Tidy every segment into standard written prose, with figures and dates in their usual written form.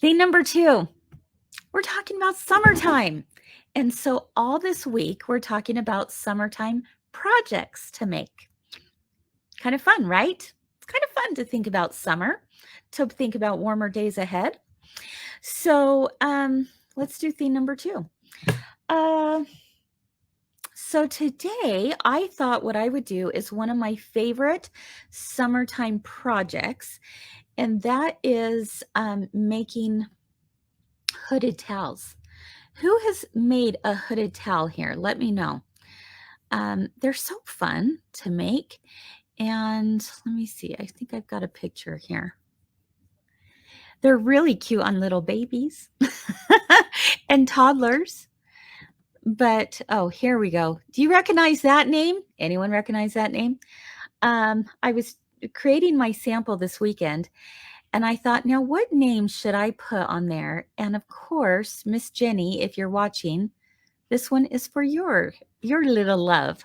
Thing number 2, we're talking about summertime. And so all this week, we're talking about summertime projects to make. Kind of fun, right? It's kind of fun to think about summer, to think about warmer days ahead. So let's do theme number 2. So today, I thought what I would do is one of my favorite summertime projects, and that is making hooded towels. Who has made a hooded towel here? Let me know. They're so fun to make. And let me see. I think I've got a picture here. They're really cute on little babies and toddlers. But, oh, here we go. Do you recognize that name? Anyone recognize that name? I was creating my sample this weekend, and I thought, now what name should I put on there? And of course, Miss Jenny, if you're watching, this one is for your little love.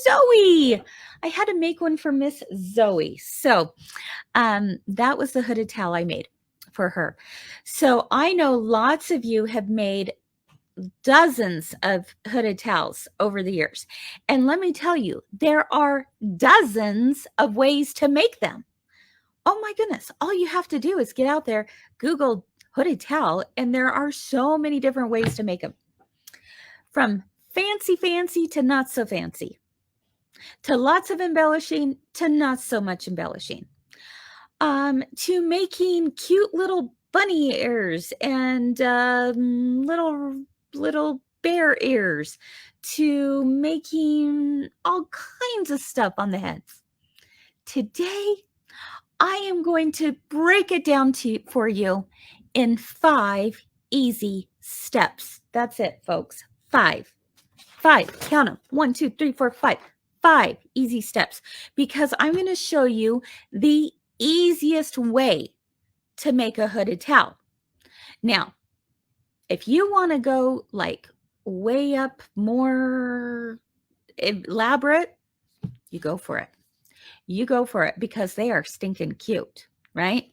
Zoe! I had to make one for Miss Zoe. So that was the hooded towel I made for her. So I know lots of you have made dozens of hooded towels over the years. And let me tell you, there are dozens of ways to make them. Oh my goodness. All you have to do is get out there, Google hooded towel, and there are so many different ways to make them. From fancy to not so fancy, to lots of embellishing to not so much embellishing, to making cute little bunny ears and little bear ears, to making all kinds of stuff on the heads. Today, I am going to break it down for you in 5 easy steps. That's it, folks. 5. Count them. 1, 2, 3, 4, 5. 5 easy steps, because I'm going to show you the easiest way to make a hooded towel. Now, if you want to go like way up, more elaborate, you go for it. You go for it, because they are stinking cute, right?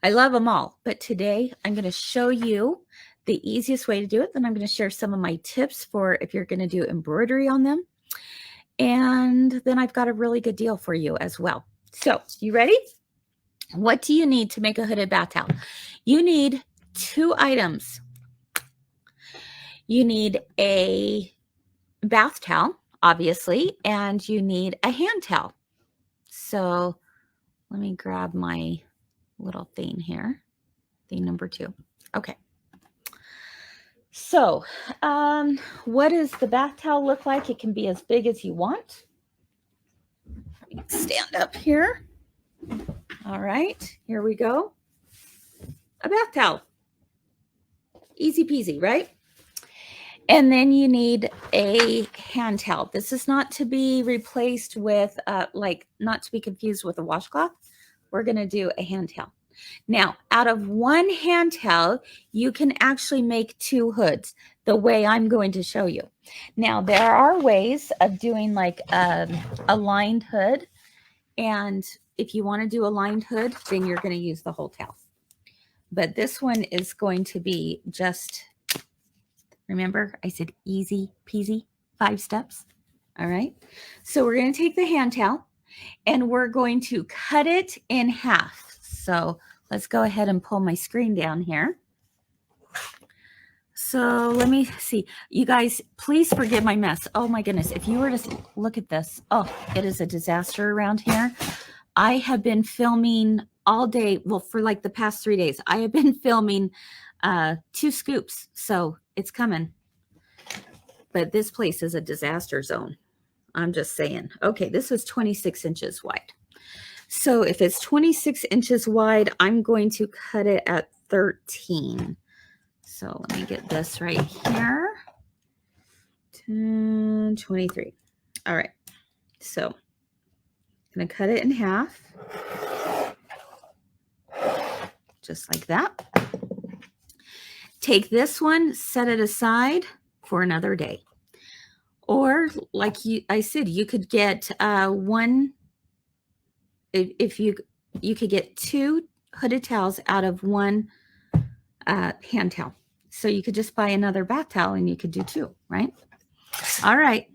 I love them all. But today I'm going to show you the easiest way to do it. Then I'm going to share some of my tips for if you're going to do embroidery on them. And then I've got a really good deal for you as well. So you ready? What do you need to make a hooded bath towel? You need 2 items. You need a bath towel, obviously, and you need a hand towel. So let me grab my little thing here. Thing number 2. Okay. So what does the bath towel look like? It can be as big as you want. Let me stand up here. All right, here we go. A bath towel. Easy peasy, right? And then you need a hand towel. This is not to be replaced with, not to be confused with a washcloth. We're going to do a hand towel. Now, out of one hand towel, you can actually make 2 hoods the way I'm going to show you. Now, there are ways of doing like a lined hood. And if you want to do a lined hood, then you're going to use the whole towel. But this one is going to be just, remember, I said easy peasy, 5 steps. All right. So we're going to take the hand towel and we're going to cut it in half. So let's go ahead and pull my screen down here. So let me see. You guys, please forgive my mess. Oh my goodness. If you were to look at this, oh, it is a disaster around here. I have been filming all day. Well, for like the past 3 days, I have been filming 2 scoops. So it's coming. But this place is a disaster zone. I'm just saying. Okay, this was 26 inches wide. So if it's 26 inches wide, I'm going to cut it at 13. So let me get this right here. 10, 23. All right. So I'm going to cut it in half. Just like that. Take this one, set it aside for another day. Or like I said, you could get one, if you could get 2 hooded towels out of one hand towel. So you could just buy another bath towel and you could do 2, right? All right,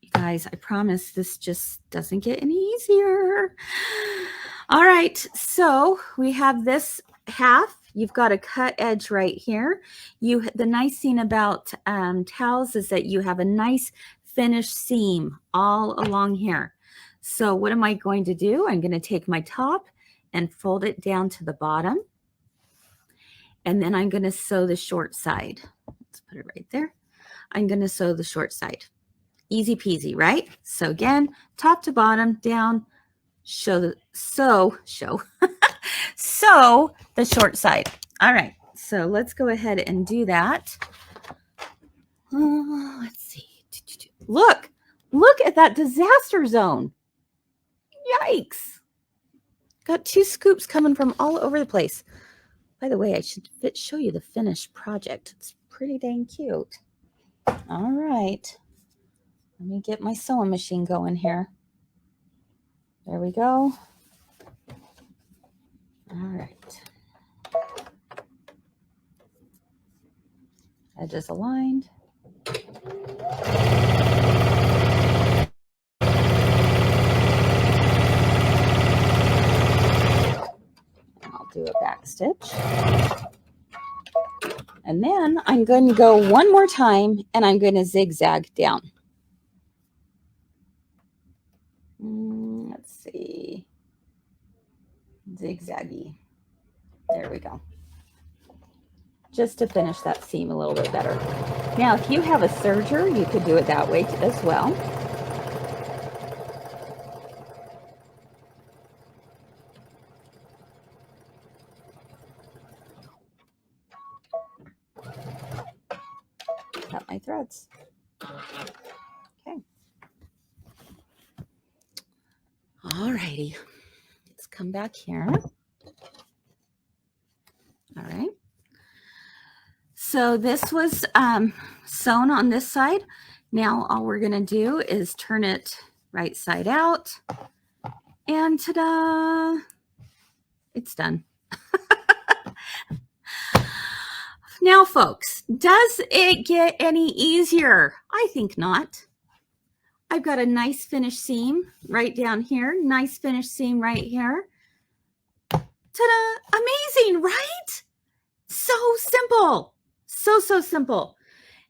you guys, I promise this just doesn't get any easier. All right, so we have this half. You've got a cut edge right here. The nice thing about towels is that you have a nice finished seam all along here. So what am I going to do? I'm going to take my top and fold it down to the bottom. And then I'm going to sew the short side. Let's put it right there. I'm going to sew the short side. Easy peasy, right? So again, top to bottom, down, sew the short side. All right, so let's go ahead and do that. Let's see. Look at that disaster zone. Yikes. Got 2 scoops coming from all over the place. By the way, I should show you the finished project. It's pretty dang cute. All right. Let me get my sewing machine going here. There we go. All right. Edges aligned. I'll do a back stitch. And then I'm going to go one more time and I'm going to zigzag down. Let's see. Zigzaggy. There we go. Just to finish that seam a little bit better. Now, if you have a serger, you could do it that way as well. Cut my threads. Okay. All righty. Let's come back here. All right. So this was sewn on this side. Now all we're going to do is turn it right side out. And ta-da! It's done. Now, folks, does it get any easier? I think not. I've got a nice finished seam right down here. Nice finished seam right here. Ta-da! Amazing, right? So simple. So simple.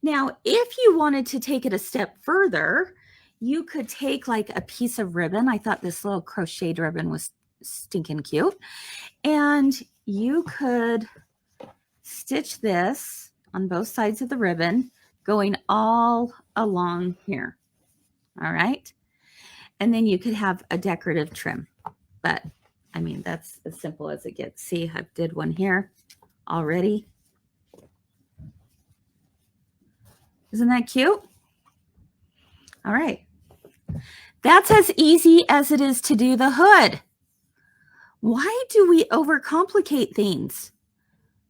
Now, if you wanted to take it a step further, you could take like a piece of ribbon. I thought this little crocheted ribbon was stinking cute. And you could stitch this on both sides of the ribbon going all along here. All right. And then you could have a decorative trim. But I mean, that's as simple as it gets. See, I did one here already. Isn't that cute? All right. That's as easy as it is to do the hood. Why do we overcomplicate things?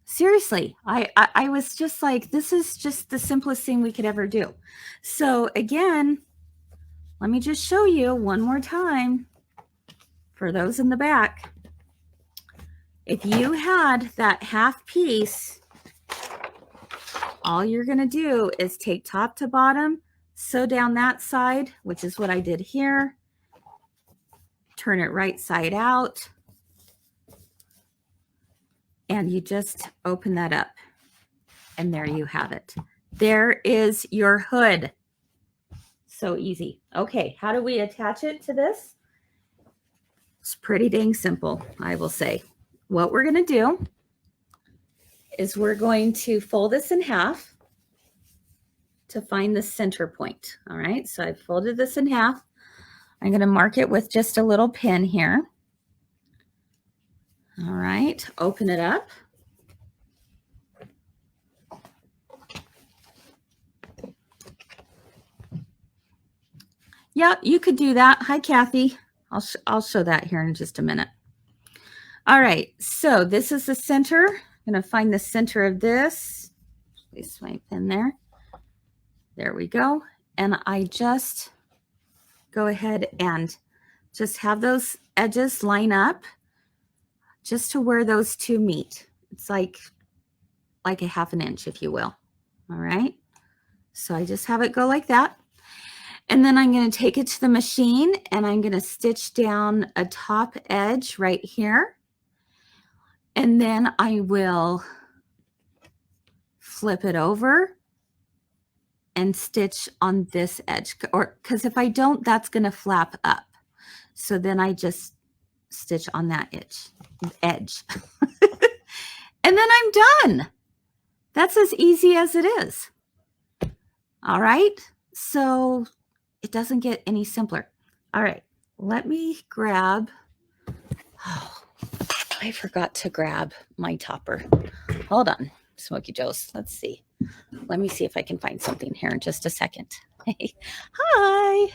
Seriously, I was just like, this is just the simplest thing we could ever do. So again, let me just show you one more time for those in the back. If you had that half piece, all you're going to do is take top to bottom, sew down that side, which is what I did here. Turn it right side out. And you just open that up. And there you have it. There is your hood. So easy. Okay, how do we attach it to this? It's pretty dang simple, I will say. What we're going to do is we're going to fold this in half to find the center point. All right, so I've folded this in half. I'm going to mark it with just a little pin here. All right, open it up. Yeah, you could do that. Hi, Kathy. I'll show that here in just a minute. All right, so this is the center. I'm going to find the center of this. Place my pin there. There we go. And I just go ahead and just have those edges line up just to where those two meet. It's like like a 1/2 inch, if you will. All right. So I just have it go like that. And then I'm going to take it to the machine and I'm going to stitch down a top edge right here. And then I will flip it over and stitch on this edge, or because if I don't, that's going to flap up. So then I just stitch on that edge. And then I'm done. That's as easy as it is. All right. So it doesn't get any simpler. All right. Let me grab. Oh, I forgot to grab my topper. Hold on, Smokey Joe's. Let's see. Let me see if I can find something here in just a second. Hi.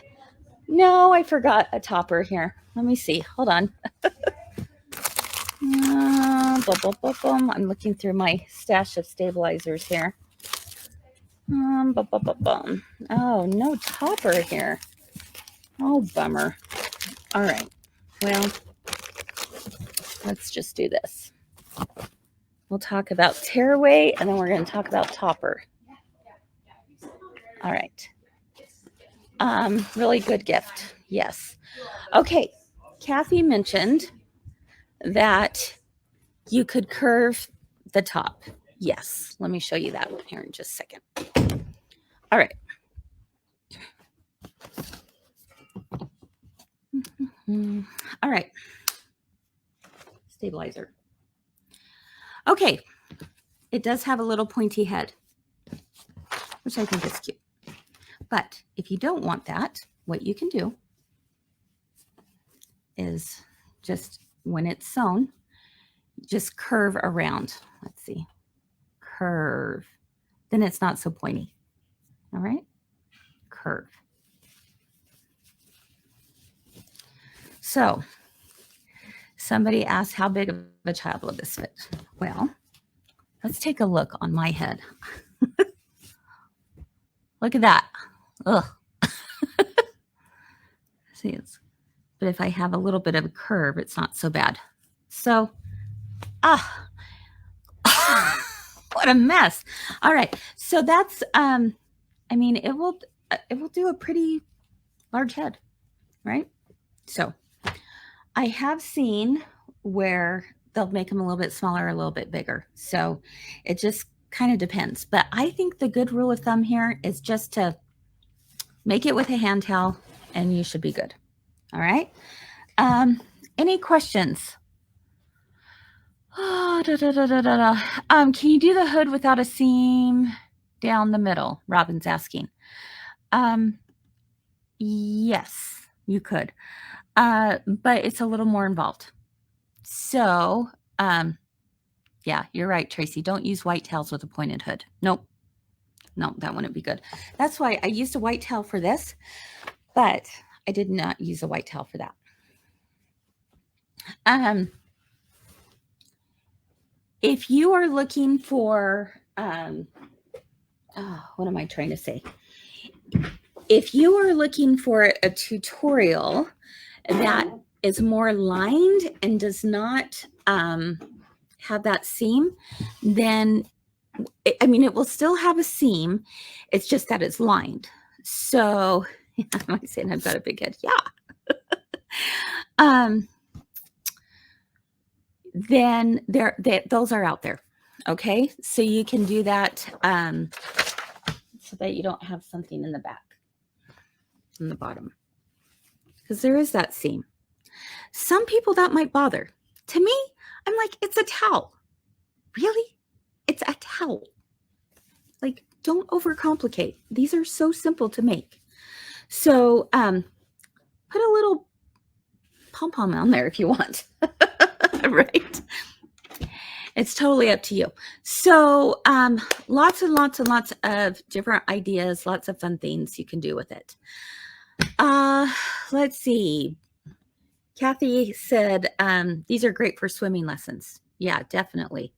No, I forgot a topper here. Let me see. Hold on. I'm looking through my stash of stabilizers here. Oh, no topper here. Oh, bummer. All right. Well, let's just do this. We'll talk about tearaway, and then we're going to talk about topper. All right. Really good gift. Yes. Okay. Kathy mentioned that you could curve the top. Yes. Let me show you that here in just a second. All right. All right. Stabilizer. Okay. It does have a little pointy head, which I think is cute. But if you don't want that, what you can do is just when it's sewn, just curve around. Let's see. Curve. Then it's not so pointy. All right. Curve. So somebody asked, how big of a child will this fit? Well, let's take a look on my head. Look at that. Ugh. See, but if I have a little bit of a curve, it's not so bad. So, what a mess. All right. So that's, I mean, it will do a pretty large head, right? So I have seen where they'll make them a little bit smaller, a little bit bigger. So it just kind of depends. But I think the good rule of thumb here is just to make it with a hand towel and you should be good. All right. Any questions? Oh, can you do the hood without a seam down the middle? Robin's asking. Yes, you could. But it's a little more involved. So, yeah, you're right, Tracy. Don't use white tails with a pointed hood. Nope. No, that wouldn't be good. That's why I used a white tail for this, but I did not use a white tail for that. If you are looking for, what am I trying to say? If you are looking for a tutorial that is more lined and does not have that seam, then, I mean, it will still have a seam. It's just that it's lined. So, am I saying I've got a big head? Yeah. Then those are out there. Okay. So you can do that so that you don't have something in the back, in the bottom, because there is that seam. Some people that might bother. To me, I'm like, it's a towel. Really? It's a towel. Like, don't overcomplicate. These are so simple to make. So put a little pom-pom on there if you want. Right? It's totally up to you. So lots and lots and lots of different ideas, lots of fun things you can do with it. Let's see. Kathy said, these are great for swimming lessons. Yeah, definitely.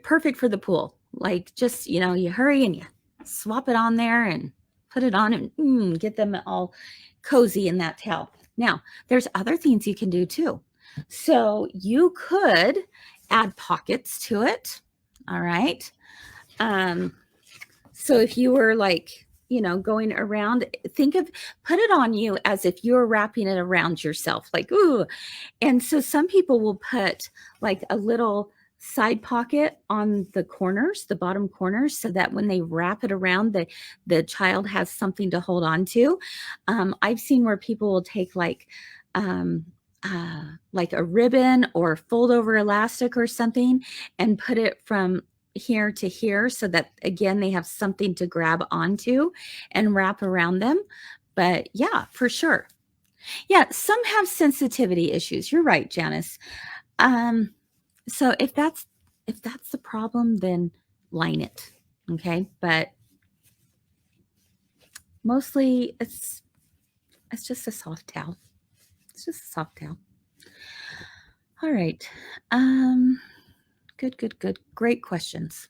Perfect for the pool. Like, just, you know, you hurry and you swap it on there and put it on and get them all cozy in that towel. Now, there's other things you can do too. So you could add pockets to it. All right. So if you were like, going around, put it on you as if you're wrapping it around yourself, like, ooh. And so some people will put like a little side pocket on the corners, the bottom corners, so that when they wrap it around, the child has something to hold on to. I've seen where people will take um, like a ribbon or fold over elastic or something and put it from here to here so that, again, they have something to grab onto and wrap around them. But yeah, for sure. Yeah, some have sensitivity issues. You're right, Janice. So if that's the problem, then line it. Okay, but mostly it's just a soft towel. It's just a soft towel. All right. Good. Great questions.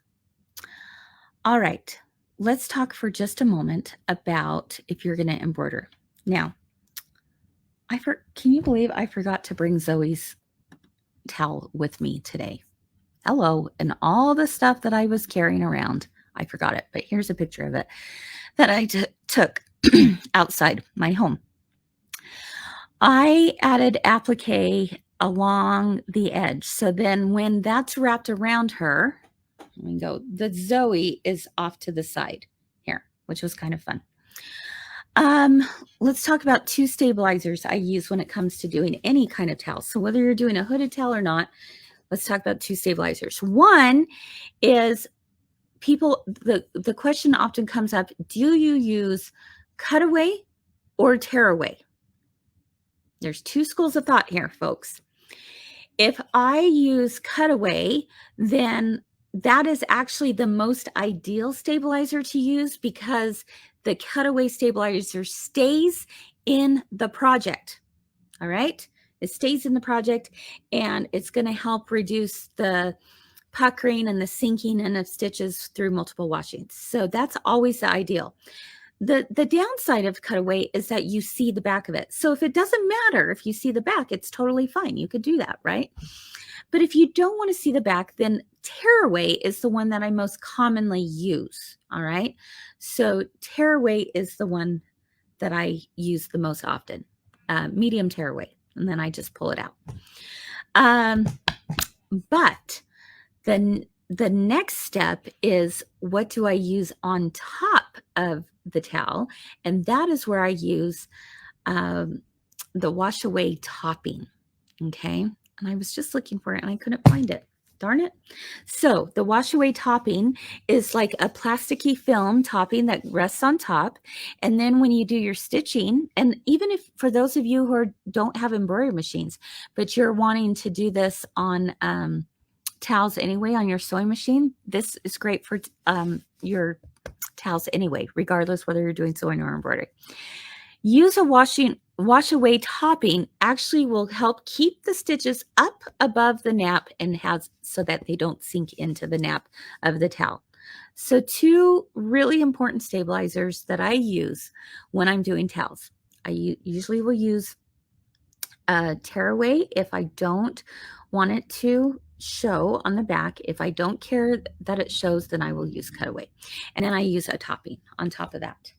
All right. Let's talk for just a moment about if you're going to embroider. Now, can you believe I forgot to bring Zoe's towel with me today? Hello, and all the stuff that I was carrying around, I forgot it. But here's a picture of it that I took outside my home. I added applique along the edge. So then when that's wrapped around her, let me go, the Zoe is off to the side here, which was kind of fun. Let's talk about 2 stabilizers I use when it comes to doing any kind of towel. So whether you're doing a hooded towel or not, let's talk about 2 stabilizers. One is the question often comes up, do you use cutaway or tearaway? There's 2 schools of thought here, folks. If I use cutaway, then that is actually the most ideal stabilizer to use because the cutaway stabilizer stays in the project. All right? It stays in the project and it's going to help reduce the puckering and the sinking in of stitches through multiple washings. So that's always the ideal. The downside of cutaway is that you see the back of it. So if it doesn't matter if you see the back, it's totally fine. You could do that, right? But if you don't want to see the back, then tearaway is the one that I most commonly use. All right. So tearaway is the one that I use the most often, medium tearaway. And then I just pull it out. But the next step is, what do I use on top of the towel? And that is where I use the wash away topping. Okay. And I was just looking for it and I couldn't find it. Darn it. So the wash away topping is like a plasticky film topping that rests on top. And then when you do your stitching, and even if for those of you who don't have embroidery machines, but you're wanting to do this on towels anyway on your sewing machine, this is great for your towels anyway, regardless whether you're doing sewing or embroidery. Use a wash away topping actually will help keep the stitches up above the nap and so that they don't sink into the nap of the towel. So 2 really important stabilizers that I use when I'm doing towels. I usually will use tearaway if I don't want it to show on the back. If I don't care that it shows, then I will use cutaway. And then I use a topping on top of that.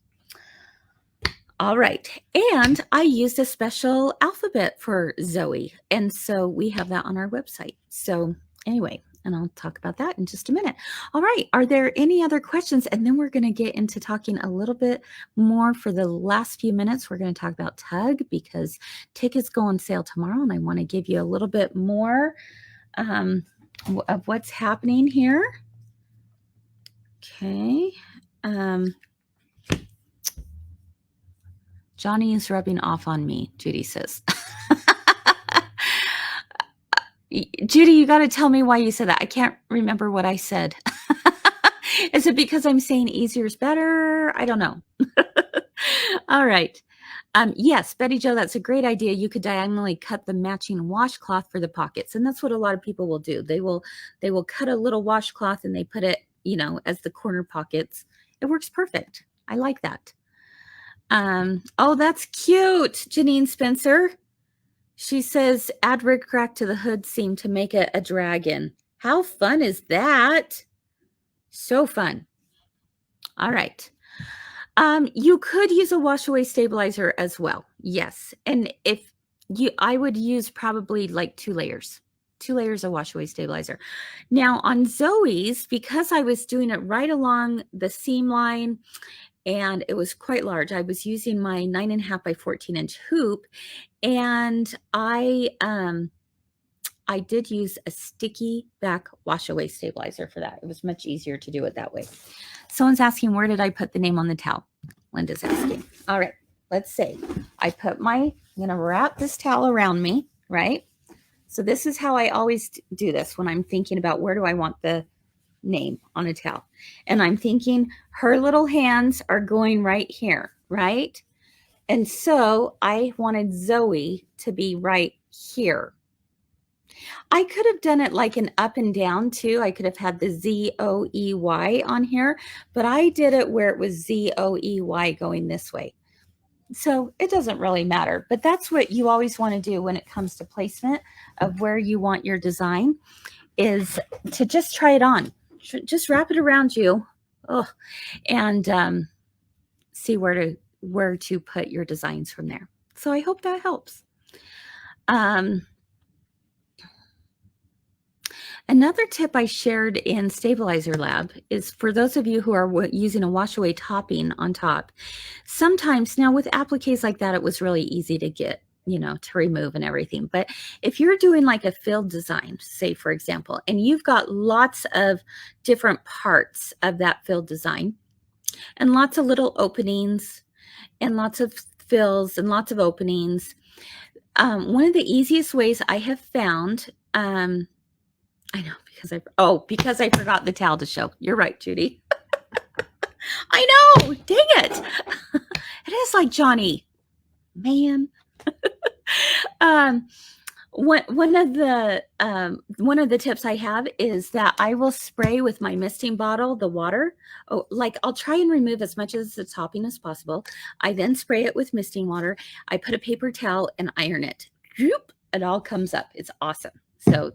All right. And I used a special alphabet for Zoe. And so we have that on our website. So anyway, and I'll talk about that in just a minute. All right. Are there any other questions? And then we're going to get into talking a little bit more for the last few minutes. We're going to talk about Tug because tickets go on sale tomorrow. And I want to give you a little bit more of what's happening here. Okay. Johnny is rubbing off on me, Judy says. Judy, you got to tell me why you said that. I can't remember what I said. Is it because I'm saying easier is better? I don't know. All right. Yes, Betty Jo, that's a great idea. You could diagonally cut the matching washcloth for the pockets. And that's what a lot of people will do. They will cut a little washcloth and they put it, as the corner pockets. It works perfect. I like that. Oh, that's cute, Janine Spencer. She says, add rickrack to the hood seam to make it a dragon. How fun is that? So fun. All right. You could use a wash away stabilizer as well. Yes. And if you, I would use probably like 2 layers. 2 layers of wash away stabilizer. Now on Zoe's, because I was doing it right along the seam line and it was quite large, I was using my 9.5 by 14-inch hoop, and I did use a sticky back wash away stabilizer for that. It was much easier to do it that way. Someone's asking, where did I put the name on the towel? Linda's asking. All right, let's see. I'm going to wrap this towel around me, right? So this is how I always do this when I'm thinking about where do I want the name on a towel. And I'm thinking her little hands are going right here, right? And so I wanted Zoe to be right here. I could have done it like an up and down too. I could have had the Z-O-E-Y on here, but I did it where it was Z-O-E-Y going this way. So it doesn't really matter, but that's what you always want to do when it comes to placement of where you want your design, is to just try it on. Just wrap it around you, and see where to put your designs from there. So I hope that helps. Another tip I shared in Stabilizer Lab is for those of you who are using a wash away topping on top. Sometimes, now with appliques like that, it was really easy to get, to remove and everything. But if you're doing like a filled design, say for example, and you've got lots of different parts of that filled design and lots of little openings and lots of fills and lots of openings, one of the easiest ways I have found, I know, because I forgot the towel to show. You're right, Judy. I know. Dang it. It is like Johnny. Man. One of the tips I have is that I will spray with my misting bottle the water. I'll try and remove as much of the topping as possible. I then spray it with misting water. I put a paper towel and iron it. It all comes up. It's awesome. So